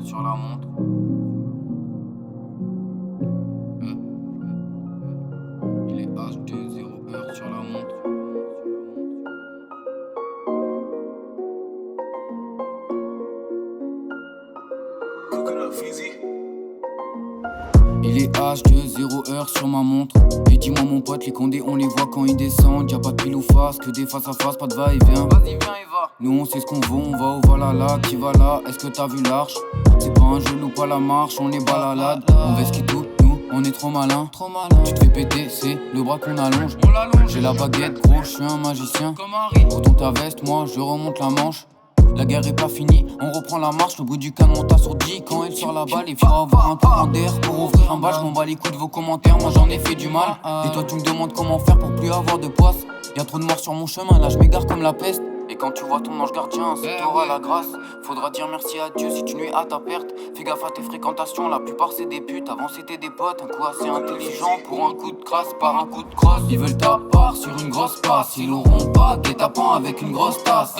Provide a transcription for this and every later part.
sur la montre. Il est H2 0 sur la montre. Il est H2 0 sur ma montre. Et dis-moi mon pote, les condés on les voit quand ils descendent. Y'a pas de pile ou face, que des face à face, pas de va-et-vient. Vas-y viens et va. Nous on sait ce qu'on vaut, on va au Valhalla. Qui va là, est-ce que t'as vu l'arche? C'est pas un jeu ou pas la marche, on est balalade. On veste qui tout, nous on est trop malin. Tu te fais péter, c'est le bras qu'on allonge. J'ai la baguette, gros, je suis un magicien. Retourne ta veste, moi je remonte la manche. La guerre est pas finie, on reprend la marche. Le bruit du canon t'assourdit quand elle sort la balle. Il faut avoir un peu d'air pour ouvrir un bal. Je m'en bats les couilles de vos commentaires, moi j'en ai fait du mal. Et toi tu me demandes comment faire pour plus avoir de poisse. Y'a trop de morts sur mon chemin, là je m'égare comme la peste. Et quand tu vois ton ange gardien, c'est t'auras la grâce. Faudra dire merci à Dieu si tu nuis à ta perte. Fais gaffe à tes fréquentations, la plupart c'est des putes. Avant c'était des potes, un coup assez intelligent pour un coup de crasse par un coup de crosse. Ils veulent ta part sur une grosse passe, ils l'auront pas, guet-apens avec une grosse tasse.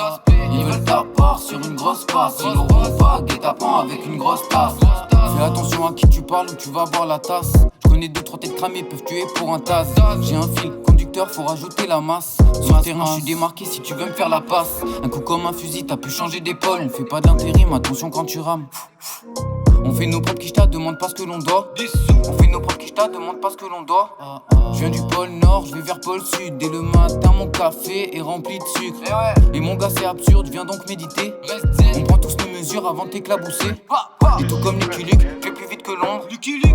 Ils veulent ta part sur une grosse passe, ils l'auront pas, guet-apens avec une grosse tasse. Fais attention à qui tu parles ou tu vas boire la tasse. Je connais 2-3 têtes cramées, peuvent tuer pour un tas. J'ai un fil conducteur, faut rajouter la masse. Sur le terrain, je suis démarqué si tu veux me faire la passe. Un coup comme un fusil, t'as pu changer d'épaule. On fait pas d'intérim, attention quand tu rames. On fait nos propres quichetas, demande pas ce que l'on doit. On fait nos propres quichetas, demande pas ce que l'on doit. Je viens du pôle Nord, je vais vers pôle Sud. Dès le matin, mon café est rempli de sucre. Et mon gars, c'est absurde, viens donc méditer. On prend tous nos mesures avant de t'éclabousser. Et tout comme Lucky Luke, fais plus vite que l'ombre.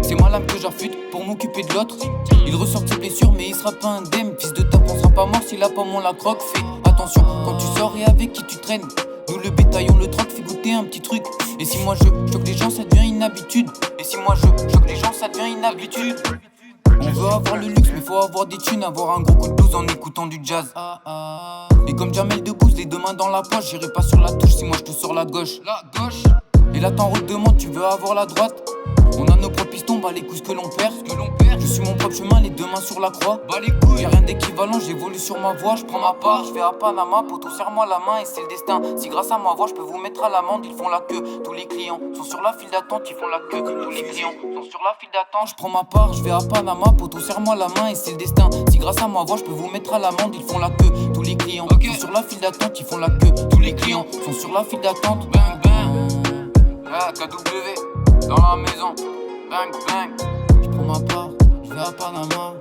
C'est ma lame que j'affûte pour m'occuper de l'autre. Il ressort de ses blessures, mais il sera pas indemne. Fils de tape, on sera pas mort si la pomme on la croque. Fais attention quand tu sors et avec qui tu traînes. Nous le bétail on le troque, fait goûter un petit truc. Et si moi je choque les gens, ça devient une habitude. Et si moi je choque les gens, ça devient une habitude. On veut avoir le luxe, mais faut avoir des thunes. Avoir un gros coup de blues en écoutant du jazz. Et comme Jamel Debbouze, les deux mains dans la poche. J'irai pas sur la touche si moi je te sors la gauche. Et là t'en redemande, tu veux avoir la droite. On a nos propres pistons, bah les couilles ce que l'on perd. Je suis mon propre chemin, les deux mains sur la croix. Bah les couilles, y'a rien d'équivalent, j'évolue sur ma voie. Je prends ma part, je vais à Panama, poto serre-moi la main et c'est le destin. Si grâce à ma voix je peux vous mettre à l'amende, ils font la queue. Tous les clients sont sur la file d'attente, ils font la queue. Tous les clients sont sur la file d'attente. Je prends ma part, je vais à Panama, poto serre-moi la main et c'est le destin. Si grâce à ma voix je peux vous mettre à l'amende, ils font la queue. Tous les clients sont sur la file d'attente, ils font la queue. Tous les clients sont sur la file d'attente. Bang bang, KW dans la maison. Bang bang, je prends ma part, je vais à Panama.